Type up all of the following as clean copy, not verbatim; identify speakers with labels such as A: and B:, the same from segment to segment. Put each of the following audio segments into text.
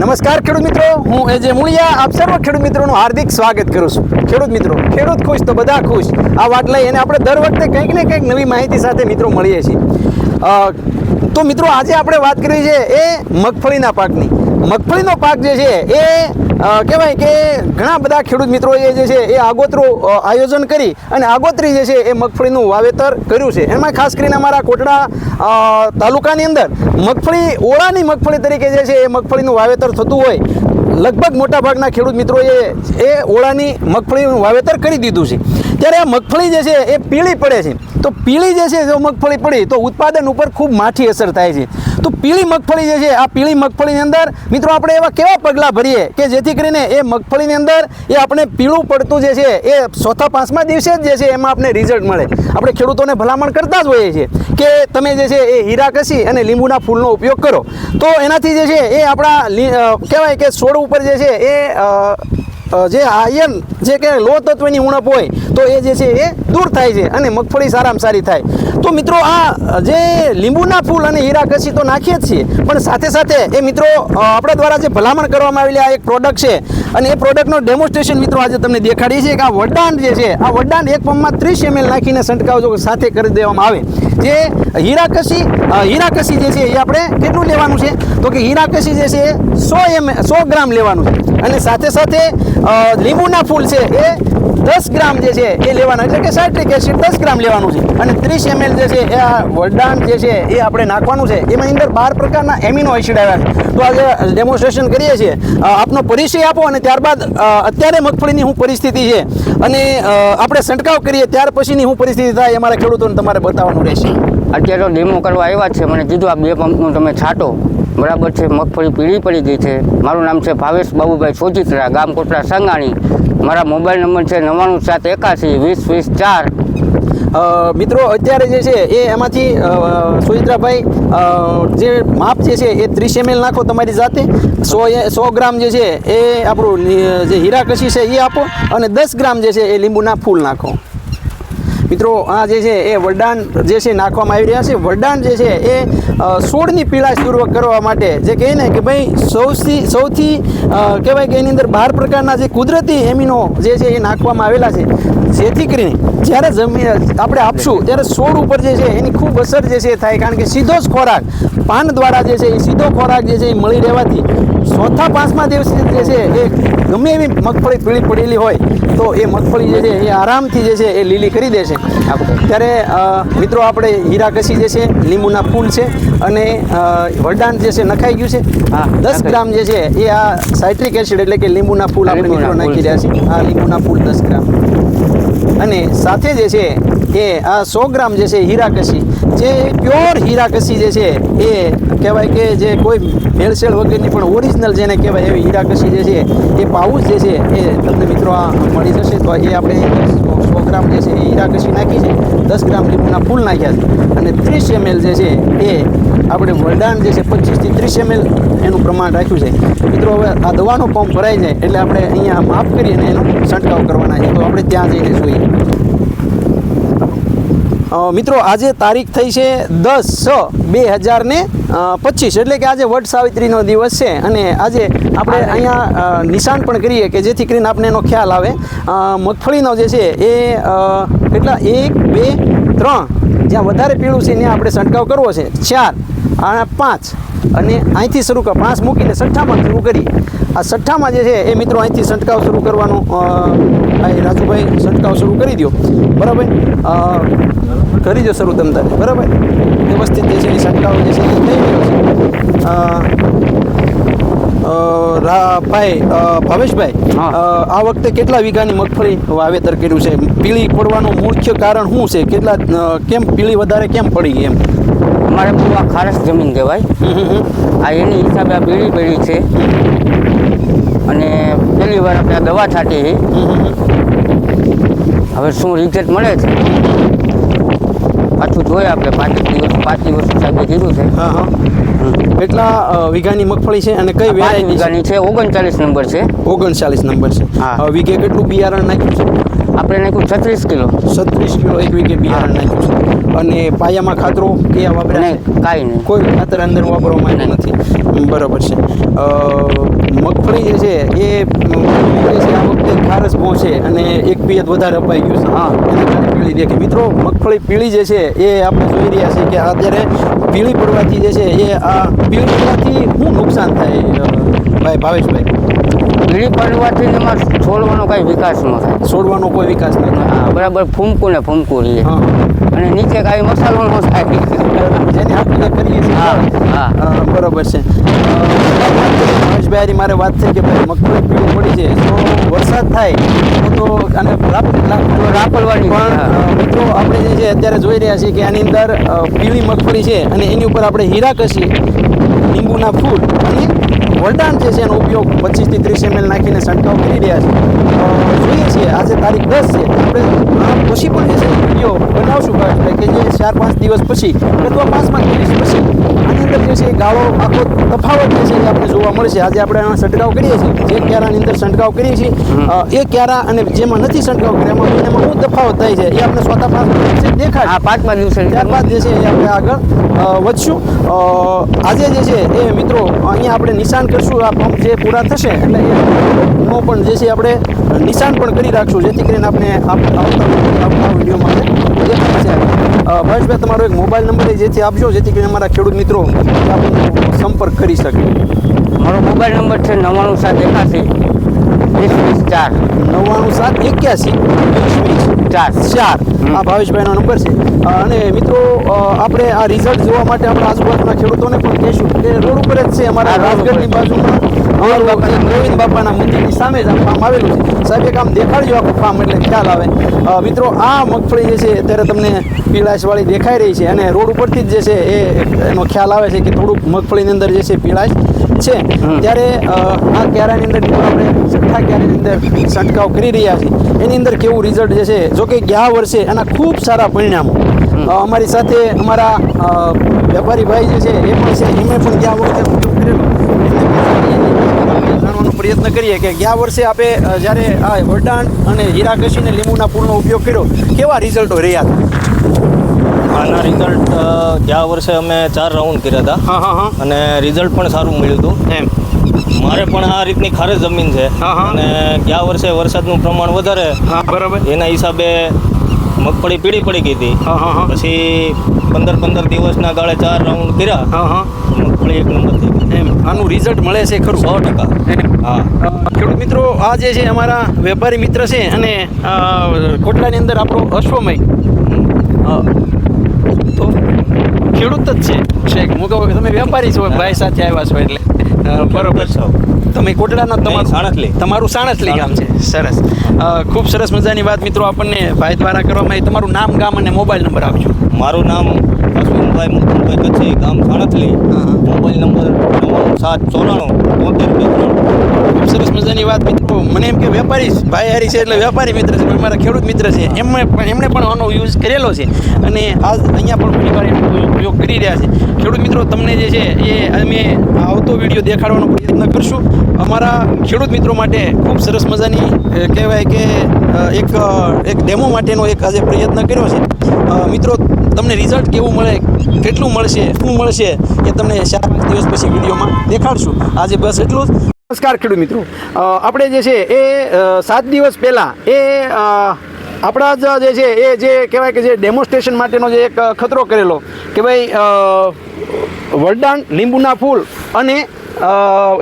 A: નમસ્કાર ખેડૂત મિત્રો, હું એજે મુળિયા આપ સર્વ ખેડૂત મિત્રોનું હાર્દિક સ્વાગત કરું છું. ખેડૂત મિત્રો, ખેડૂત ખુશ તો બધા ખુશ. આ વાત લઈ અને આપણે દર વખતે કંઈક ને કંઈક નવી માહિતી સાથે મિત્રો મળીએ છીએ. તો મિત્રો આજે આપણે વાત કરવી છે એ મગફળીના પાકની. મગફળીનો પાક જે છે એ કહેવાય કે ઘણા બધા ખેડૂત મિત્રોએ જે છે એ આગોતરું આયોજન કરી અને આગોતરી જે છે એ મગફળીનું વાવેતર કર્યું છે. એમાં ખાસ કરીને અમારા કોટડા તાલુકાની અંદર મગફળી ઓળાની મગફળી તરીકે જે છે એ મગફળીનું વાવેતર થતું હોય લગભગ મોટાભાગના ખેડૂત મિત્રોએ એ ઓળાની મગફળીનું વાવેતર કરી દીધું છે. ત્યારે આ મગફળી જે છે એ પીળી પડે છે. તો પીળી જે છે જો મગફળી પડી તો ઉત્પાદન ઉપર ખૂબ માઠી અસર થાય છે. તો પીળી મગફળી જે છે આ પીળી મગફળીની અંદર મિત્રો આપણે એવા કેવા પગલાં ભરીએ કે જેથી કરીને એ મગફળીની અંદર એ આપણે પીળું પડતું જે છે એ ચોથા પાંચમા દિવસે જ જે છે એમાં આપણે રિઝલ્ટ મળે. આપણે ખેડૂતોને ભલામણ કરતા જ હોઈએ છીએ કે તમે જે છે એ હીરા ઘસી અને લીંબુના ફૂલનો ઉપયોગ કરો. તો એનાથી જે છે એ આપણા કહેવાય કે છોડ ઉપર જે છે એ જે આયર્ન જે કે લો તત્વની ઉણપ હોય તો એ જે છે એ દૂર થાય છે અને મગફળી સારામાં સારી થાય. તો મિત્રો આ જે લીંબુના ફૂલ અને હીરા ઘસી તો નાખીએ જ છીએ, પણ સાથે સાથે એ મિત્રો આપણા દ્વારા જે ભલામણ કરવામાં આવેલી આ એક પ્રોડક્ટ છે અને એ પ્રોડક્ટનો ડેમોન્સ્ટ્રેશન મિત્રો આજે તમને દેખાડીએ છીએ કે આ વડાંડ જે છે આ વડાંડ એક પંપમાં 30 ml નાખીને છંટકાવ જો સાથે કરી દેવામાં આવે. જે હીરા ઘસી જે છે એ આપણે કેટલું લેવાનું છે તો કે હીરા ઘસી જે છે એ 100 ગ્રામ લેવાનું છે અને સાથે સાથે લીંબુના ફૂલ છે એ 10 ગ્રામ જે છે એ લેવાના, એટલે કે સાઇટ્રિક એસિડ 10 ગ્રામ લેવાનું છે અને 30 ml જે છે એ આ વરદાન જે છે એ આપણે નાખવાનું છે. એમાં અંદર 12 પ્રકારના એમિનો એસિડ આવ્યા છે. તો આજે ડેમોન્સ્ટ્રેશન કરીએ છીએ. આપનો પરિચય આપો અને ત્યારબાદ અત્યારે મગફળીની શું પરિસ્થિતિ છે અને આપણે છંટકાવ કરીએ ત્યાર પછીની શું પરિસ્થિતિ થાય અમારા ખેડૂતોને તમારે બતાવવાનું રહેશે.
B: અત્યારે તો ડેમો કરવા આવ્યા છે, મને કીધું આ 2 પંપનું તમે છાંટો. બરાબર છે, મગફળી પીળી પડી ગઈ છે. મારું નામ છે ભાવેશ બાબુભાઈ સોજિત્રા, ગામ કોટડા સાંગાણી. મારા મોબાઈલ નંબર છે 9781202004.
A: મિત્રો અત્યારે જે છે એ એમાંથી સોજિત્રાભાઈ જે માપ જે છે એ 30 ml નાખો તમારી જાતે, 100 ગ્રામ જે છે એ આપણું જે હીરા ઘસી છે એ આપો અને 10 ગ્રામ જે છે એ લીંબુના ફૂલ નાખો. મિત્રો આ જે છે એ વરદાન જે છે નાખવામાં આવી રહ્યા છે. વરદાન જે છે એ છોડની પીળાશ દૂર કરવા માટે જે કહે ને કે ભાઈ સૌથી કહેવાય કે એની અંદર 12 પ્રકારના જે કુદરતી એમિનો જે છે એ નાખવામાં આવેલા છે, જેથી કરીને જ્યારે જમીન આપણે આપશું ત્યારે છોડ ઉપર જે છે એની ખૂબ અસર જે છે થાય. કારણ કે સીધો જ ખોરાક પાન દ્વારા જે છે એ સીધો ખોરાક જે છે એ મળી રહેવાથી ચોથા પાંચમા દિવસે જે છે એ ગમે એવી મગફળી પીળી પડેલી હોય તો એ મગફળી જે છે એ આરામથી જે છે એ લીલી કરી દેશે. ત્યારે મિત્રો આપણે હીરા ઘસી જે છે લીંબુના ફૂલ છે અને વરદાન જે છે નખાઈ ગયું છે. 10 ગ્રામ જે છે એ આ સાઇટ્રિક એસિડ એટલે કે લીંબુના ફૂલ આપણે મિત્રો નાખી રહ્યા છીએ. આ લીંબુના ફૂલ 10 ગ્રામ અને સાથે જે છે એ આ 100 ગ્રામ જે છે હીરા ઘસી, જે પ્યોર હીરા ઘસી જે છે એ કહેવાય કે જે કોઈ ભેળસેળ વગરની પણ ઓરિજિનલ જેને કહેવાય એવી હીરા ઘસી જે છે એ પાઉચ જે છે એ તમને મિત્રો આ મળી જશે. તો એ આપણે 100 ગ્રામ જે છે એ હીરા ઘસી નાખી છે, 10 ગ્રામ લીંબુના ફૂલ નાખ્યા છે અને 30 ml જે છે એ આપણે વરદાન જે છે 25 થી 30 ml એનું પ્રમાણ રાખ્યું છે. મિત્રો હવે આ દવાનો પંપ ભરાઈ જાય એટલે આપણે અહીંયા માફ કરીને એનો છંટકાવ કરવાના છે. તો આપણે ત્યાં જઈને જોઈએ. મિત્રો આજે તારીખ થઈ છે 10/6/2025 એટલે કે આજે વટ સાવિત્રીનો દિવસ છે અને આજે આપણે અહીંયા નિશાન પણ કરીએ કે જેથી કરીને આપણે એનો ખ્યાલ આવે. મગફળીનો જે છે એ કેટલા 1 2 3 જ્યાં વધારે પીળું છે ત્યાં આપણે છંટકાવ કરવો છે, 4 અને 5 અને અહીંથી શરૂ 5 મૂકીને 6ઠામાં શરૂ કરી. આ 6ઠામાં જે છે એ મિત્રો અહીંથી છંટકાવ શરૂ કરવાનો રાજુભાઈ છંટકાવ શરૂ કરી દો. બરાબર, કરી દો શરૂ તમ તારે. બરાબર, વ્યવસ્થિત જે છે એ છંટકાવ જે છે એ થઈ ગયો છે. ભાઈ ભાવેશભાઈ, આ વખતે કેટલા વીઘાની મગફળી વાવેતર કર્યું છે? પીળી પડવાનું મુખ્ય કારણ શું છે? કેમ પીળી વધારે કેમ પડી ગઈ એમ?
B: અમારે બહુ આ ખારસ જમીન કહેવાય. આ એની હિસાબે આ પીળી પડી છે અને પહેલી વાર આપણે આ દવા છાંટી. હવે શું રિઝલ્ટ મળે છે પાછું જોઈએ આપણે. 5 દિવસ સાહેબે કીધું છે.
A: કેટલા વીઘાની મગફળી છે અને કઈ વેરાયટી
B: વીઘાની છે? 39 નંબર છે.
A: 39 નંબર છે. વીઘે કેટલું બિયારણ નાખ્યું છે?
B: આપણે નાખ્યું 36 કિલો.
A: 36 કિલો એક વીઘે બિયારણ નાખ્યું છે. અને પાયામાં ખાતરો કયા વાપર્યા?
B: કાંઈ નહીં,
A: કોઈ ખાતર અંદર વાપરવામાં આવ્યું નથી. બરોબર છે. મગફળી જે છે એ આ વખતે ખારસ પહોંચે અને એક પિયત વધારે અપાઈ ગયું છે.
B: હા.
A: એના કારણે પીળી દેખે. મિત્રો મગફળી પીળી જે છે એ આપણે જોઈ રહ્યા છીએ કે અત્યારે પીળી પડવાથી જે છે એ આ પીળી પડવાથી શું નુકસાન થાય ભાઈ ભાવેશભાઈ?
B: પીળી પડવાથી એમાં છોડવાનો કાંઈ વિકાસ ન થાય.
A: છોડવાનો કોઈ વિકાસ નહીં થાય.
B: હા, બરાબર ફૂમકું ને ફૂમકું રહીએ.
A: હા.
B: અને નીચે કાંઈ મસાલો ન થાય.
A: જેને આપણે કરીએ છીએ.
B: હા.
A: બરોબર છે. ભાવેશભાઈ મારે વાત થઈ કે ભાઈ મગફળી પીળી પડી છે તો વરસાદ થાય તો અને
B: રાપલવાની.
A: પણ મિત્રો આપણે જે છે અત્યારે જોઈ રહ્યા છીએ કે આની અંદર પીળી મગફળી છે અને એની ઉપર આપણે હીરા કશી, લીંબુના ફૂલ અને વલદાન જે છે એનો ઉપયોગ 25 થી 30 ml નાખીને છંટકાવ કરી રહ્યા છે. જોઈએ છીએ આજે તારીખ 10 છે. આપણે પછી પણ જે છે વિડીયો બનાવશું કે જે 4-5 દિવસ પછી અથવા 5 દિવસ પછી આની અંદર જે છે ગાળો આખો તફાવત જે છે એ આપણે જોવા મળશે. આજે આપણે આનો છંટકાવ કરીએ છીએ, જે ક્યારાની અંદર છંટકાવ કરીએ છીએ એ ક્યારા અને જેમાં નથી છંટકાવ કર્યા એમાં શું તફાવત થાય છે એ આપણે સ્વતઃ 5 દિવસે દેખાય.
B: હા, 5મા દિવસે.
A: ત્યારબાદ જે છે એ આપણે આગળ વધશું. આજે જે છે એ મિત્રો અહીંયા આપણે નિશાન કરશું. આ પંપ જે પૂરા થશે એટલે એનો પણ જે છે આપણે નિશાન પણ કરી રાખશું, જેથી કરીને આપણે આવતા વિડીયોમાં દેખાશે. ભાવેશભાઈ તમારો એક મોબાઈલ નંબર જેથી આપજો, જેથી કરીને અમારા ખેડૂત મિત્રો આપણો સંપર્ક કરી શકે.
B: મારો મોબાઈલ નંબર છે 9781 20
A: 9781 20 આ ભાવેશભાઈનો નંબર છે. અને મિત્રો આપણે આ રિઝલ્ટ જોવા માટે આપણે આજુબાજુના ખેડૂતોને પણ કહીશું કે રોડ ઉપર જ છે અમારા રાજગઢની બાજુમાં અમારું ગોવિંદ બાપાના મંદિરની સામે જ આ ફાર્મ આવેલું છે. સાહેબ એક આમ દેખાડજો આખું ફાર્મ એટલે ખ્યાલ આવે. મિત્રો આ મગફળી જે છે અત્યારે તમને પીળાશવાળી દેખાઈ રહી છે અને રોડ ઉપરથી જ જે છે એનો ખ્યાલ આવે છે કે થોડુંક મગફળીની અંદર જે છે પીળાશ છે. ત્યારે આ ક્યારાની અંદર આપણે છઠ્ઠા ક્યારાની અંદર છંટકાવ કરી રહ્યા છીએ. એની અંદર કેવું રિઝલ્ટ જે છે, જો કે ગયા વર્ષે એના ખૂબ સારા પરિણામો અમારી સાથે અમારા વેપારી ભાઈ જે છે એ પણ છે, એમણે પણ ગયા વખતે ઉપયોગ કરેલો. જાણવાનો પ્રયત્ન કરીએ કે ગયા વર્ષે આપણે જ્યારે આ વરદાન અને હીરા ઘસીને લીંબુના ફૂલનો ઉપયોગ કર્યો, કેવા રિઝલ્ટો રહ્યા હતા?
C: આના રિઝલ્ટ ગયા વર્ષે અમે 4 રાઉન્ડ કર્યા હતા.
A: હા.
C: અને રિઝલ્ટ પણ સારું મળ્યું હતું.
A: એમ
C: મારે પણ આ રીતની ખારેજ જમીન છે.
A: હા.
C: અને ગયા વર્ષે વરસાદનું પ્રમાણ વધારે,
A: બરાબર.
C: એના હિસાબે મગફળી પીળી પડી ગઈ હતી.
A: હા.
C: પછી 15 દિવસના ગાળે 4 રાઉન્ડ કર્યા.
A: હા.
C: મગફળી એક નંબર થઈ ગઈ.
A: એમ આનું રિઝલ્ટ મળે છે ખરું?
C: 100%. હા.
A: ખેડૂત મિત્રો, આ જે છે અમારા વેપારી મિત્ર છે અને કોટલાની અંદર આપણો અશ્વમય તો ખેડૂત જ છે. હું કહું કે તમે વેપારી છો, ભાઈ સાથે આવ્યા છો એટલે બરોબર છો. તમે કોટડાના તમારું સાણસલી ગામ છે. સરસ. ખૂબ સરસ મજાની વાત મિત્રો આપણને ભાઈ દ્વારા કરવામાં આવી. તમારું નામ, ગામ અને મોબાઈલ નંબર આપજો.
C: મારું નામ અશ્વિનભાઈ મુકુંદભાઈ કચ્છી, ગામ સાણસલી. મોબાઈલ નંબર 9794
A: ખૂબ સરસ મજાની વાત મિત્રો. મને એમ કે વેપારી ભાઈ હારી છે એટલે વેપારી મિત્ર છે, પણ મારા ખેડૂત મિત્ર છે. એમણે પણ આનો યુઝ કરેલો છે અને આજ અહીંયા પણ ઘણી વાર એનો ઉપયોગ કરી રહ્યા છે. ખેડૂત મિત્રો, તમને જે છે એ અમે આવતો વિડીયો દેખાડવાનો પ્રયત્ન કરશું. અમારા ખેડૂત મિત્રો માટે ખૂબ સરસ મજાની કહેવાય કે એક ડેમો માટેનો એક આજે પ્રયત્ન કર્યો છે. મિત્રો, તમને રિઝલ્ટ કેવું મળે, કેટલું મળશે, શું મળશે એ તમને 4-5 દિવસ પછી વિડીયોમાં દેખાડશું. આજે બસ એટલું જ. નમસ્કાર ખેડૂત મિત્રો. આપણે જે છે એ 7 દિવસ પહેલાં એ આપણા જે છે એ જે કહેવાય કે જે ડેમોન્સ્ટ્રેશન માટેનો જે એક ખતરો કરેલો કે ભાઈ વરદાન, લીંબુના ફૂલ અને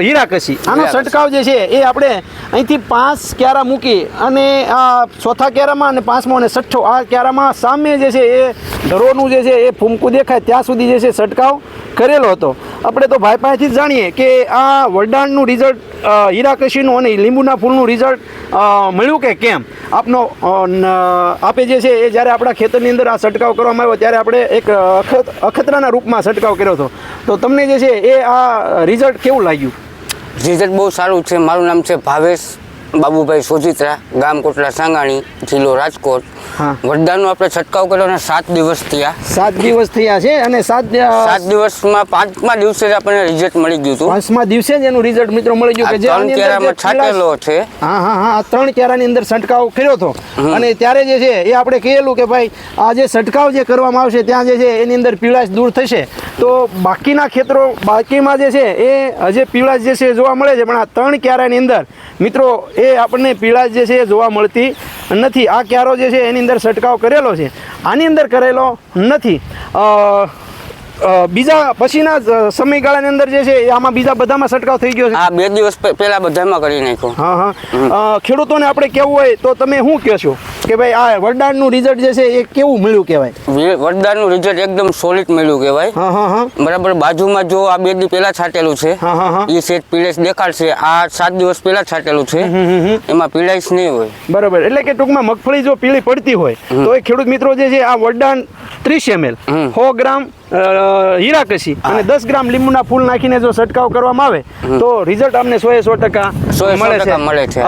A: હીરાકસી, આનો છંટકાવ જે છે એ આપણે અહીંથી 5 ક્યારા મૂકી અને આ ચોથા ક્યારામાં અને 5મો અને 6ઠ્ઠો આ ક્યારામાં સામે જે છે એ ઢરોનું જે છે એ ફૂમકું દેખાય ત્યાં સુધી જે છે છંટકાવ કરેલો હતો. આપણે તો ભાઈ પાસેથી જ જાણીએ કે આ વરદાનનું રિઝલ્ટ, હીરાકસીનું અને લીંબુના ફૂલનું રિઝલ્ટ મળ્યું કે કેમ. આપે જે છે એ જ્યારે આપણા ખેતરની અંદર આ છંટકાવ કરવામાં આવ્યો ત્યારે આપણે એક અખતરાના રૂપમાં છંટકાવ કર્યો હતો. તો તમને જે છે એ આ રિઝલ્ટ કેવું લાગ્યું?
B: રિઝલ્ટ બહુ સારું છે. મારું નામ છે ભાવેશ બાબુભાઈ સોજિત્રા, ગામ કોટડા સાંગાણી, જિલ્લો રાજકોટ.
A: હા.
B: વરદાનનો આપણે છંટકાવ કર્યો અને 7 દિવસ થયા.
A: 7 દિવસ થયા છે અને
B: 7 દિવસમાં 5મા દિવસે જ આપણને રિઝલ્ટ મળી ગયું હતું.
A: 5મા દિવસે જ એનું રિઝલ્ટ મિત્રો મળી ગયું
B: આ
A: કે જે
B: 3
A: આની અંદર જે
B: કેરામાં છાંટેલો છે.
A: હા હા હા આ 3 કેરાની અંદર છંટકાવ કર્યો હતો અને ત્યારે જે છે એ આપણે કહેલું કે ભાઈ આ જે છંટકાવ જે કરવામાં આવશે ત્યાં જે છે એની અંદર પીળાશ દૂર થશે. તો બાકીના બાકીમાં જે છે એ હજે પીળાશ જે છે જોવા મળે છે, પણ આ 3 ક્યારાની અંદર મિત્રો એ આપણને પીળાશ જે છે એ જોવા મળતી નથી. આ ક્યારો જે છે એની અંદર છંટકાવ કરેલો છે, આની અંદર કરેલો નથી. બીજા પછીના સમયગાળાની અંદર જે છે આમાં બીજા બધામાં છંટકાવ થઈ ગયો છે.
B: આ 2 દિવસ પહેલા બધામાં કરી નાખ્યો.
A: હા હા ખેડૂતોને આપણે કેવું હોય તો તમે શું કહેશો કે ભાઈ આ વરદાનનું રિઝલ્ટ જે છે એ કેવું મળ્યું કહેવાય?
B: વરદાનનું રિઝલ્ટ એકદમ સોલિડ મળ્યું કહેવાય.
A: હા હા હા
B: બરાબર. બાજુમાં જો આ 2 દી પહેલા છાંટેલું છે
A: હા હા હા
B: એ સેટ પીળાશ દેખાડશે. આ 7 દિવસ પહેલા છાંટેલું છે એમાં પીળાશ નહીં હોય.
A: બરાબર. એટલે કે ટૂંકમાં મગફળી જો પીળી પડતી હોય તો એ ખેડૂત મિત્રો જે છે આ વરદાન 30 ml 100 ગ્રામ હીરાકસી અને 10 ગ્રામ લીંબુના ફૂલ નાખીને જો છંટકાવ કરવામાં આવે તો રિઝલ્ટ અમને 100%
B: મળે છે.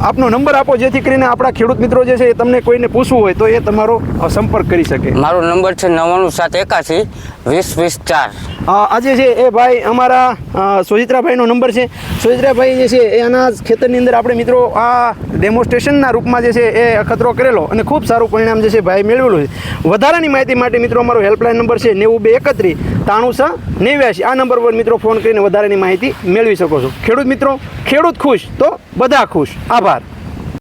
A: આપનો નંબર આપો જેથી કરીને આપણા ખેડૂત મિત્રો જે છે એ તમને કોઈને પૂછવું હોય તો એ તમારો સંપર્ક કરી શકે.
B: મારો નંબર છે 99781 20 24.
A: આજે છે એ ભાઈ અમારા સોજિત્રાભાઈનો નંબર છે. સોજિત્રાભાઈ જે છે એ આના ખેતરની અંદર આપણે મિત્રો આ ડેમોન્સ્ટ્રેશનના રૂપમાં જે છે એ અખતરો કરેલો અને ખૂબ સારું પરિણામ જે છે ભાઈ મેળવેલું છે. વધારાની માહિતી માટે મિત્રો અમારો હેલ્પલાઇન નંબર છે 9231 9389. આ નંબર પર મિત્રો ફોન કરીને વધારાની માહિતી મેળવી શકો છો. ખેડૂત મિત્રો, ખેડૂત ખુશ તો બધા ખુશ. આભાર.